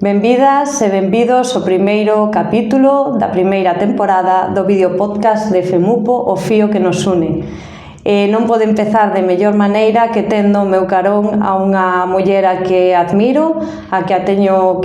Benvidas e benvidos ao primeiro capítulo da primeira temporada do videopodcast de FEMUPO, O Fío que nos une. Non pode empezar de mellor maneira que tendo o meu carón a unha muller a que admiro, a que a teño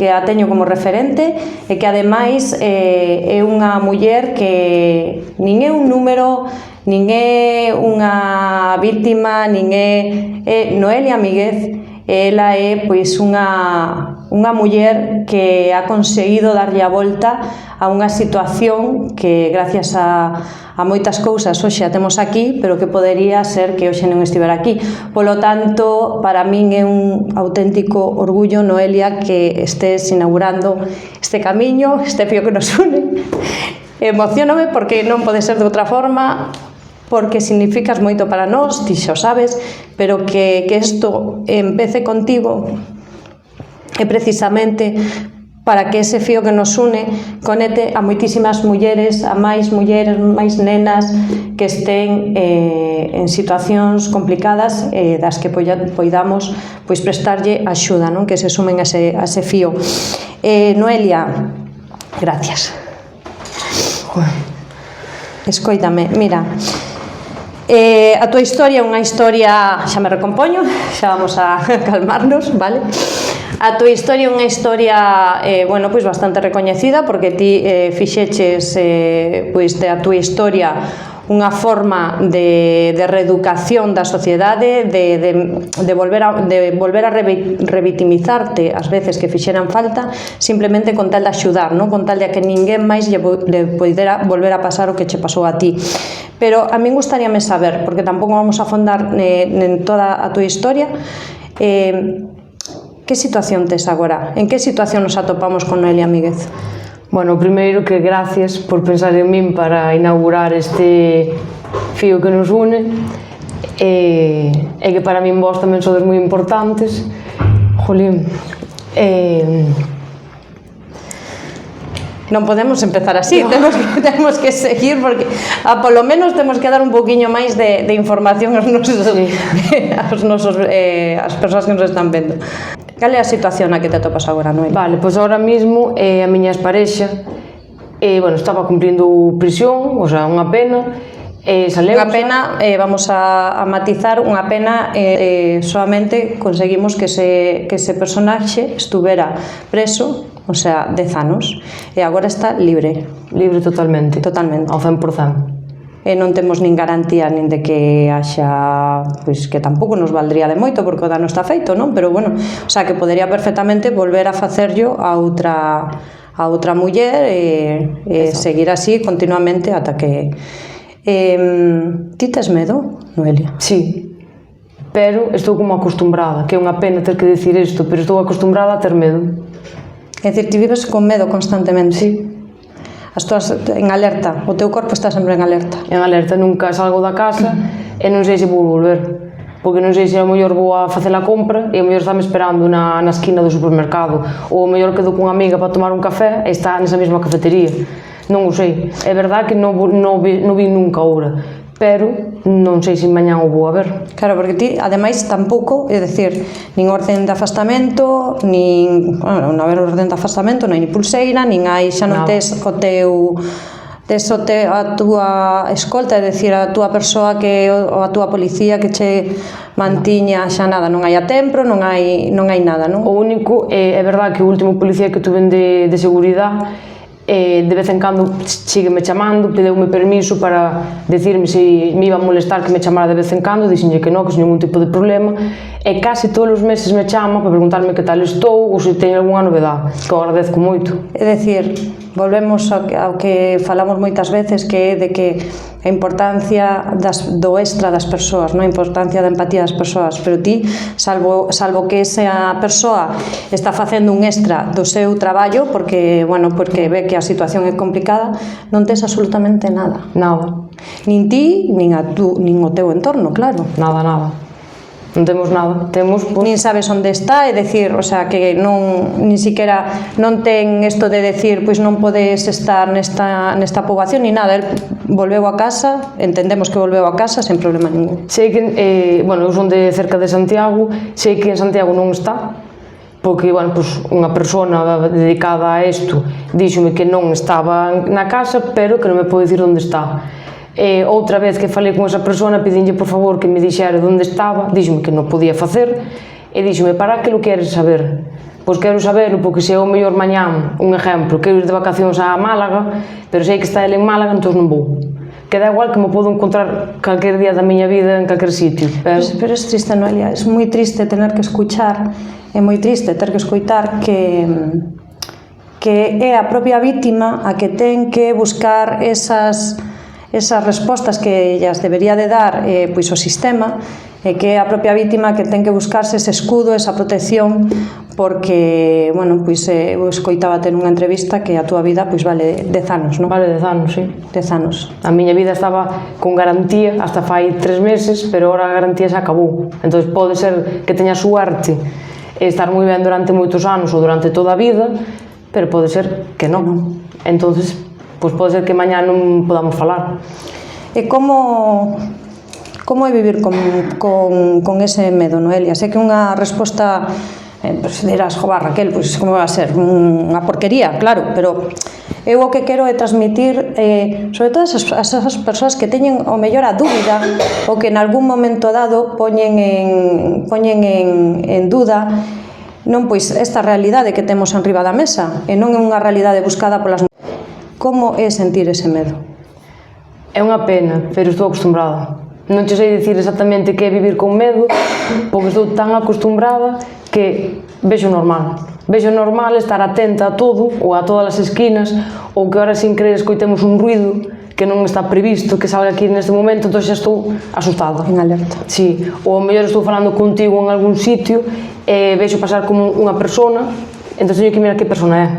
como referente e que ademais é unha muller que nin é un número, nin é unha víctima, nin é Noelia Míguez. Ela é pois unha muller que ha conseguido darlle a volta a unha situación que gracias a moitas cousas hoxe a temos aquí, pero que podería ser que hoxe non estivera aquí. Polo tanto, para min é un auténtico orgullo, Noelia, que estés inaugurando este camiño, este fío que nos une. Emocióname porque non pode ser de outra forma, porque significas moito para nós, ti xa o sabes, pero que isto empece contigo é precisamente para que ese fío que nos une conecte a moitísimas mulleres, a máis mulleres, máis nenas que estén en situacións complicadas das que poidamos pois prestarlle axuda, non? Que se sumen a ese fío. Noelia, gracias. Escoítame, mira, a tua historia é unha historia, xa me recompoño, xa vamos a calmarnos, vale? A tua historia é unha historia, bueno, pois bastante recoñecida, porque ti fixeches, pois, da tua historia unha forma de reeducación da sociedade, de volver a revictimizarte as veces que fixeran falta, simplemente con tal de axudar, non? Con tal de que ninguén máis le poidera volver a pasar o que che pasou a ti. Pero a min gustaríame saber, porque tampouco vamos a afondar en toda a tua historia, que situación tes agora? En que situación nos atopamos con Noelia Míguez? Bueno, primeiro que gracias por pensar en min para inaugurar este fío que nos une e que para min vos tamén sodes moi importantes. Jolín, non podemos empezar así, no. Temos que seguir porque polo menos temos que dar un poquinho máis de información aos as persoas que nos están vendo. Cal é a situación na que te atopas agora, Noelia? Vale, pois agora mismo a miña exparexa bueno, estaba cumprindo prisión, o sea, unha pena, saleu. Unha pena, vamos a matizar, unha pena solamente conseguimos que ese personaxe estuvera preso, o sea, 10 anos, e agora está libre. Libre totalmente. Totalmente. Ao 100%. E non temos nin garantía nin de que haxa, pois que tampouco nos valdría de moito porque o dano está feito, non? Pero bueno, o sea, que podería perfectamente volver a facerllo a outra muller e seguir así continuamente ata que ti tes medo, Noelia? Sí, pero estou como acostumbrada, que é unha pena ter que dicir isto, pero estou acostumbrada a ter medo. É dicir, ti vives con medo constantemente? Sí. As tuas en alerta, o teu corpo está sempre en alerta. En alerta, nunca salgo da casa e non sei se vou volver, porque non sei se a mellor vou a facer a compra e a mellor estáme esperando na esquina do supermercado, ou a mellor quedo cunha amiga para tomar un café e está nesa mesma cafetería. Non o sei, é verdade que non vi nunca ahora, pero non sei se mañá o vou a ver. Claro, porque ti, ademais, tampouco, é dicir, nin orden de afastamento, nin, bueno, non haber orden de afastamento, non hai nin pulseira, nin hai, xa non tes o teu, a túa escolta, é dicir, a túa persoa ou a túa policía que che mantiña, xa nada, non hai a tempro, non hai nada, non? O único, é verdade que o último policía que tuve de seguridade, de vez en cando sígueme chamando, pedeume permiso para decirme se me iba a molestar que me chamara de vez en cando, dixenlle que non, que sen ningún tipo de problema, e case todos os meses me chama para preguntarme que tal estou ou se teño algunha novedade, que eu agradezco moito. É dicir, volvemos ao que falamos moitas veces, que é de que a importancia do extra das persoas, non a importancia da empatía das persoas, pero ti, salvo que esa persoa está facendo un extra do seu traballo, porque ve que a situación é complicada, non tes absolutamente nada. Nada. Nin ti, nin o teu entorno, claro. Nada. Non temos nada, nin sabes onde está, é dicir, o sea, que nin siquiera non ten isto de decir, pois non podes estar nesta poboación ni nada, el volveu a casa, entendemos que volveu a casa sen problema ningún. Sei que, bueno, eu son de cerca de Santiago, sei que en Santiago non está, porque, bueno, pues, unha persona dedicada a isto díxome que non estaba na casa, pero que non me pode dicir onde está. Outra vez que falei con esa persona, pedinlle por favor que me dixera onde estaba, díxome que non podía facer, e díxome, para que lo queres saber? Pois quero saberlo, porque se eu mellor mañán, un exemplo, quero ir de vacacións a Málaga, pero sei que está ele en Málaga, entón non vou. Que dá igual que me podo encontrar calquer día da miña vida en calquer sitio. Pero é triste, Noelia, é moi triste tener que escuchar, é moi triste ter que escoitar que é a propia vítima a que ten que buscar esas respostas que ellas debería de dar pois o sistema, e que é a propia vítima que ten que buscarse ese escudo, esa protección, porque, bueno, pois eu escoitaba ter unha entrevista que a túa vida pois vale 10 anos, non? Vale 10 anos, sí. 10 anos. A miña vida estaba con garantía hasta fai 3 meses, pero ahora a garantía se acabou. Entón pode ser que teña suerte e estar moi ben durante moitos anos ou durante toda a vida, pero pode ser que non. Entón, pois pode ser que mañá non podamos falar. E como é vivir con ese medo, Noelia? Sei que unha resposta, pues dirás, jova, Raquel, pois como vai a ser? Unha porquería, claro, pero eu o que quero é transmitir, sobre todo esas persoas que teñen o mellor a dúbida, ou que en algún momento dado poñen en duda, non, pois esta realidade que temos enriba da mesa, e non é unha realidade buscada polas mulleres. Como é sentir ese medo? É unha pena, pero estou acostumbrada. Non te sei dicir exactamente que é vivir con medo, porque estou tan acostumbrada que vexo normal. Vexo normal estar atenta a todo, ou a todas as esquinas, ou que ahora sin querer escoitemos un ruido que non está previsto que salga aquí neste momento, entón xa estou asustada. En alerta. Sí, ou ao mellor estou falando contigo en algún sitio e vexo pasar como unha persona, entón teño que mirar que persona é.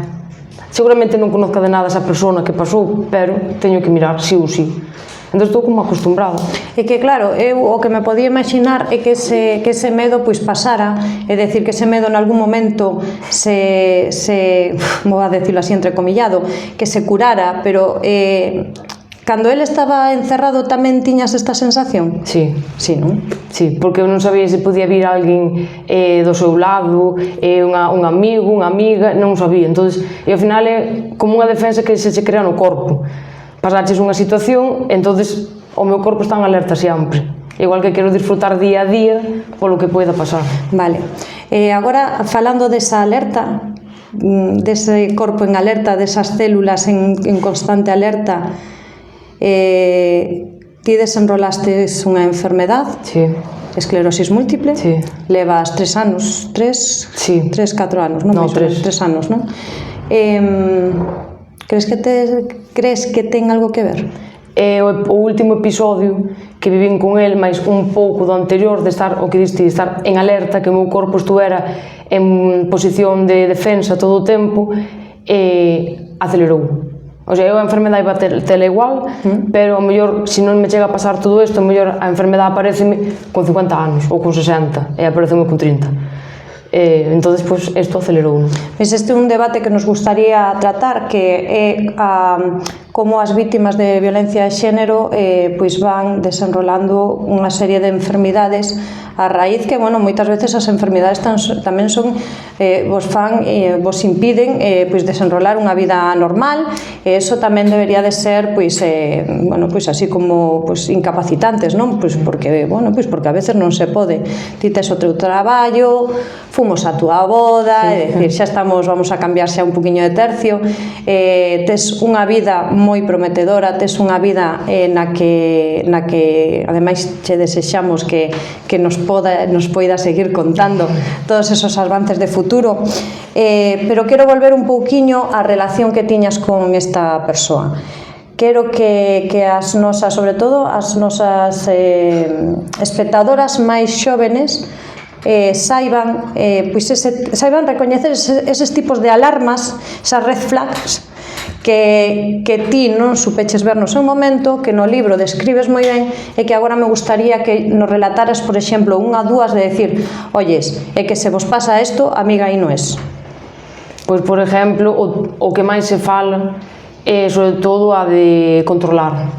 Seguramente non conozca de nada esa persona que pasou, pero teño que mirar sí ou sí. Entón estou como acostumbrado. E que claro, eu o que me podía imaginar é que ese medo pois pasara, é dicir, que ese medo en algún momento vou a decirlo así entrecomillado, que se curara, pero cando ele estaba encerrado tamén tiñas esta sensación? Sí. Sí, non? Sí, porque eu non sabía se podía vir alguén do seu lado, un amigo, unha amiga, non sabía. Entón, ao final é como unha defensa que se crea no corpo. Pasaches unha situación, entonces o meu corpo está en alerta sempre. Igual que quero disfrutar día a día polo que poida pasar. Vale. Agora, falando desa alerta, dese corpo en alerta, desas células en constante alerta, ti desenrolastes unha enfermedade, sí. Esclerosis múltiple, sí. Levas 3 anos, 3, 4 anos, non? No, 3 anos, non? Crees que ten algo que ver? O último episodio que vivín con el, máis un pouco do anterior, de estar, o que diste, de estar en alerta, que o meu corpo estuvera en posición de defensa todo o tempo, acelerou. O sea, eu a enfermedade iba a tela igual, pero ao mellor, se non me chega a pasar todo isto, ao mellor a enfermedade apareceme con 50 anos, ou con 60, e apareceme con 30. Entón, pois, isto acelerou. Este é un debate que nos gustaría tratar, que é como as vítimas de violencia de xénero pois van desenrolando unha serie de enfermidades a raíz que, bueno, moitas veces as enfermidades tamén son vos impiden pois desenrolar unha vida normal, e eso tamén debería de ser pois bueno, pois así como pois incapacitantes, non? Pois porque, bueno, pois porque a veces non se pode. Ti tes o teu traballo, fomos a túa boda, é dicir, xa estamos, vamos a cambiar xa un poquinho de tercio, tes unha vida moi prometedora, tes unha vida na que ademais che desexamos que nos poida seguir contando todos esos avances de futuro, pero quero volver un pouquiño á relación que tiñas con esta persoa. Quero que as nosas, sobre todo as nosas espectadoras máis xóvenes saiban recoñecer eses tipos de alarmas, esas red flags que ti non supeches ver no seu momento, que no libro describes moi ben, e que agora me gustaría que nos relataras, por exemplo, unha, dúas, de decir, oyes, é que se vos pasa isto, amiga, aí non es. Pois, por exemplo, o que máis se fala é, sobre todo, a de controlar.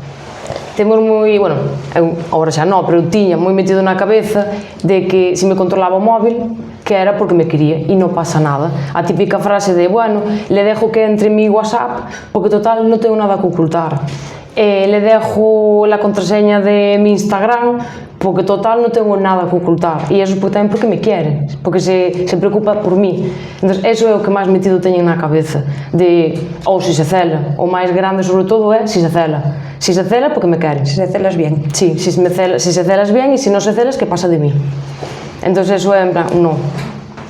temos moi, bueno, eu agora xa non, pero eu tiña moi metido na cabeza de que se me controlaba o móvil, que era porque me quería, e non pasa nada. A típica frase de, bueno, le dejo que entre en mi WhatsApp, porque total non tengo nada que ocultar. Le dejo la contraseña de mi Instagram, porque total non tengo nada que ocultar, e eso tamén porque me quere, porque se preocupa por mí. Entón, eso é o que máis metido teñen na cabeza, de, ou se se cela, o máis grande sobre todo é se se cela. Se se cela, porque me quere. Se celas bien. Sí, se se celas bien, e se non se celas, que pasa de mí. Entón, eso é en plan, non.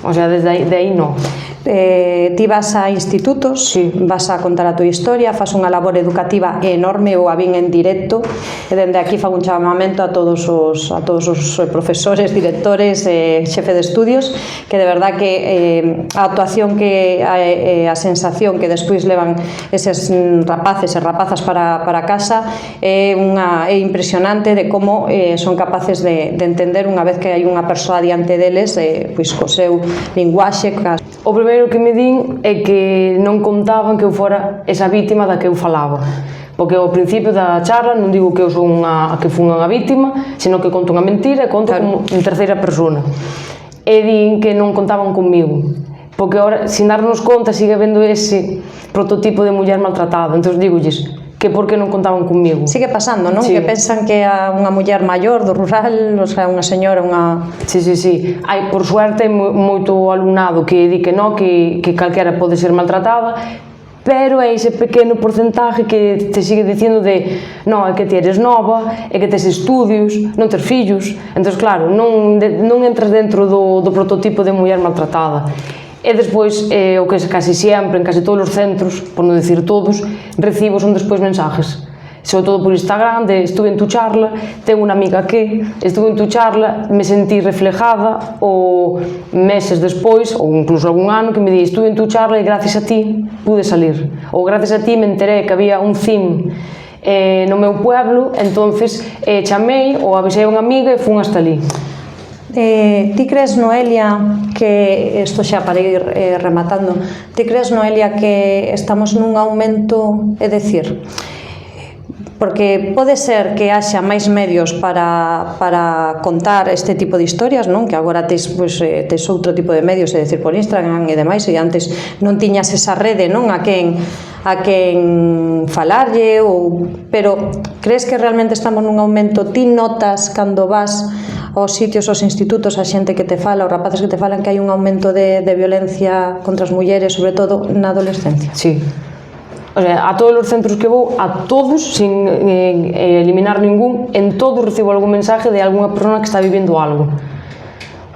O sea, de aí non. Ti vas a institutos, sí. Vas a contar a tua historia, fas unha labor educativa enorme, ou a vin en directo, e dende aquí fago un chamamento a todos os profesores, directores, xefe de estudios, que de verdad que a actuación que a sensación que despois levan eses rapaces e rapazas para casa é impresionante de como son capaces de entender unha vez que hai unha persoa diante deles, pois co seu linguaxe. O primeiro que me din é que non contaban que eu fora esa vítima da que eu falaba, porque ao principio da charla non digo que eu son que fui unha vítima, senón que conto unha mentira e conto como en terceira persona. E din que non contaban comigo, porque ahora, sin darnos conta, sigue vendo ese prototipo de muller maltratada. Entón digolles que por que non contaban comigo. Sigue pasando, non? Sí. Que pensan que a unha muller maior do rural, o sea, unha señora, unha... Sí. Hai, por suerte, moito alumnado que di que non, que calquera pode ser maltratada, pero é ese pequeno porcentaje que te sigue dicindo de non, é que ti eres nova, é que tes estudios, non tes fillos. Entón, claro, non entras dentro do prototipo de muller maltratada. E despois, o que casi sempre, en casi todos os centros, por non dicir todos, recibo son despois mensajes, sobre todo por Instagram, de estuve en tu charla, tengo unha amiga que estuve en tu charla, me sentí reflejada, ou meses despois, ou incluso algún ano, que me di, estuve en tu charla e gracias a ti pude salir, ou gracias a ti me enteré que había un CIM no meu pueblo, entonces chamei ou avisei a unha amiga e fun hasta ali. Ti crees, Noelia, que isto xa para ir rematando, ti crees, Noelia, que estamos nun aumento, é dicir, porque pode ser que haxa máis medios para contar este tipo de historias, non? Que agora tes outro tipo de medios, é dicir, por Instagram e demais, e antes non tiñas esa rede, non? A quen falarlle, pero crees que realmente estamos nun aumento? Ti notas cando vas aos sitios, aos institutos, a xente que te fala, os rapaces que te falan, que hai un aumento de violencia contra as mulleres, sobre todo na adolescencia? Sí. O sea, a todos os centros que vou, a todos, sin eliminar ningún, en todos recibo algún mensaje de algunha persona que está vivindo algo.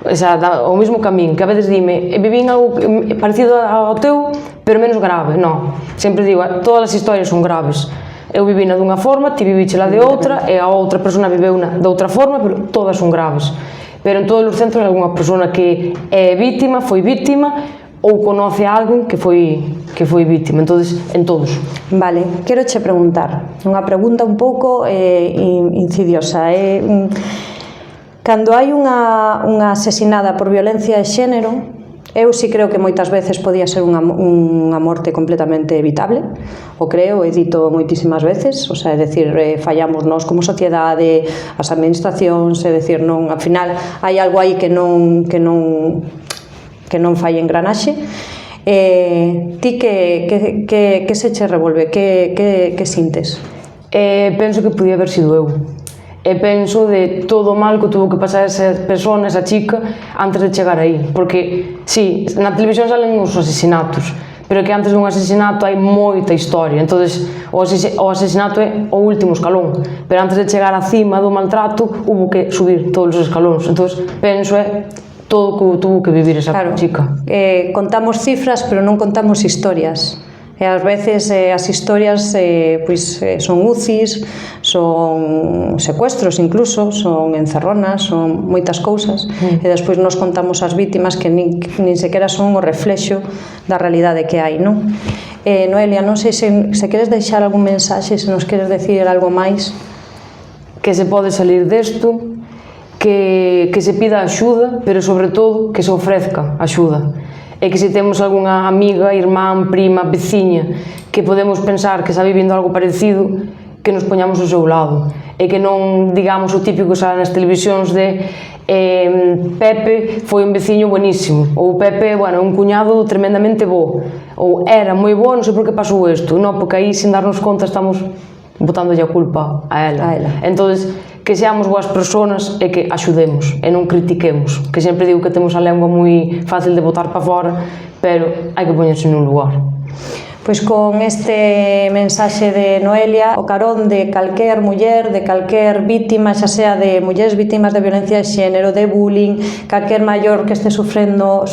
O sea, o mismo camín, que a veces dime, vivín algo parecido ao teu, pero menos grave. Non, sempre digo, todas as historias son graves. Eu vivina dunha forma, ti vivíchela de outra, e a outra persona viveuna de outra forma, pero todas son graves. Pero en todos os centros hai algunha persona que é vítima, foi vítima, ou conoce a alguén que foi vítima. Entonces, en todos. Vale, quero che preguntar unha pregunta un pouco insidiosa. Cando hai unha asesinada por violencia de xénero, eu si creo que moitas veces podía ser unha morte completamente evitable, o creo, he dito moitísimas veces, o sea, é dicir, fallamos nós como sociedade, as administracións, é dicir, non, ao final hai algo aí que non fai engranaxe. Ti que se che revolve, que sintes? Penso que podía haber sido eu. E penso de todo o mal que tuvo que pasar esa persona, esa chica, antes de chegar aí. Porque, sí, na televisión salen os asesinatos, pero que antes dun asesinato hai moita historia. Entonces, o asesinato é o último escalón, pero antes de chegar a cima do maltrato, hubo que subir todos os escalóns. Entonces, penso todo o que tuvo que vivir esa chica. Contamos cifras, pero non contamos historias. E ás veces as historias son UCIs, son secuestros incluso, son encerronas, son moitas cousas, e despois nos contamos as vítimas que nin sequera son o reflexo da realidade que hai, non? Noelia, non sei se queres deixar algún mensaxe, se nos queres decir algo máis. Que se pode salir desto, que se pida axuda, pero sobre todo que se ofrezca axuda. E que se temos algunha amiga, irmán, prima, veciña que podemos pensar que está vivindo algo parecido, que nos poñamos ao seu lado e que non digamos o típico que sale nas televisións de Pepe foi un veciño buenísimo, ou Pepe, bueno, un cuñado tremendamente bo, ou era moi bo, non sei por que pasou isto, non, porque aí sin darnos conta estamos botándolle a culpa a ela. Entonces, que seamos boas persoas e que axudemos e non critiquemos, que sempre digo que temos a lengua moi fácil de botar para fora, pero hai que poñerse nun lugar. Pois con este mensaxe de Noelia, o carón de calquer muller, de calquer vítima, xa sea de mulleres vítimas de violencia de xénero, de bullying, calquer maior que este sufrindo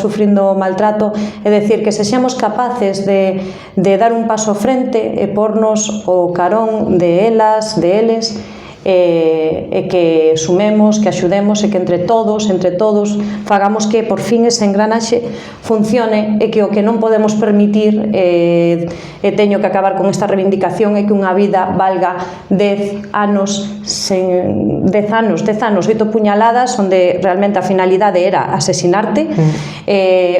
maltrato, é dicir, que sexamos capaces de dar un paso frente e pornos o carón de elas, de eles, e que sumemos, que axudemos e que entre todos fagamos que por fin ese engranaxe funcione e que o que non podemos permitir e teño que acabar con esta reivindicación é que unha vida valga 10 anos 8 puñaladas onde realmente a finalidade era asesinarte,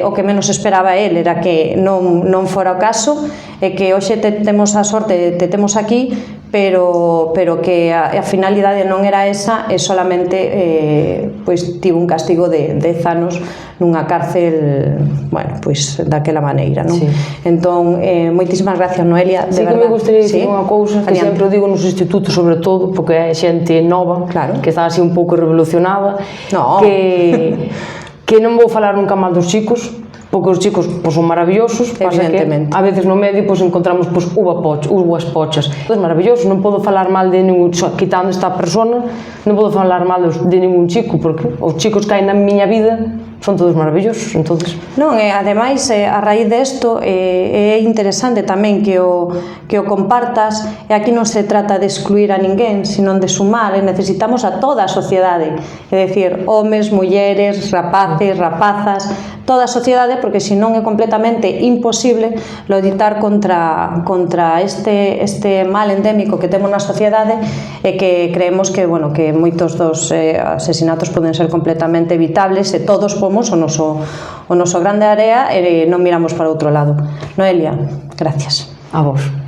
o que menos esperaba él era que non fora o caso e que hoxe temos a sorte, te temos aquí, pero que a finalidade non era esa e solamente pois tivo un castigo de 10 anos nunha cárcel, bueno, pois daquela maneira, non? Sí. Entón, moitísimas gracias, Noelia, de verdade. Sí que me gustaría dicir unha cousa que sempre o digo nos institutos, sobre todo, porque é xente nova, que está así un pouco revolucionada, que non vou falar nunca mal dos chicos, porque os chicos son maravillosos, pasa que a veces no medio encontramos uvas pochas. É maravilloso, non podo falar mal de ningún, quitando esta persona, non podo falar mal de ningún chico, porque os chicos que hai na miña vida son todos maravillosos, entonces... Non, e ademais, a raíz desto, é interesante tamén que o compartas, e aquí non se trata de excluir a ninguén, sino de sumar, e necesitamos a toda a sociedade, é dicir, homes, mulleres, rapaces, rapazas, toda a sociedade, porque senón é completamente imposible loitar contra este mal endémico que temos na sociedade e que creemos que moitos dos asesinatos poden ser completamente evitables e todos pomos o noso grande área e non miramos para outro lado. Noelia, gracias. A vos.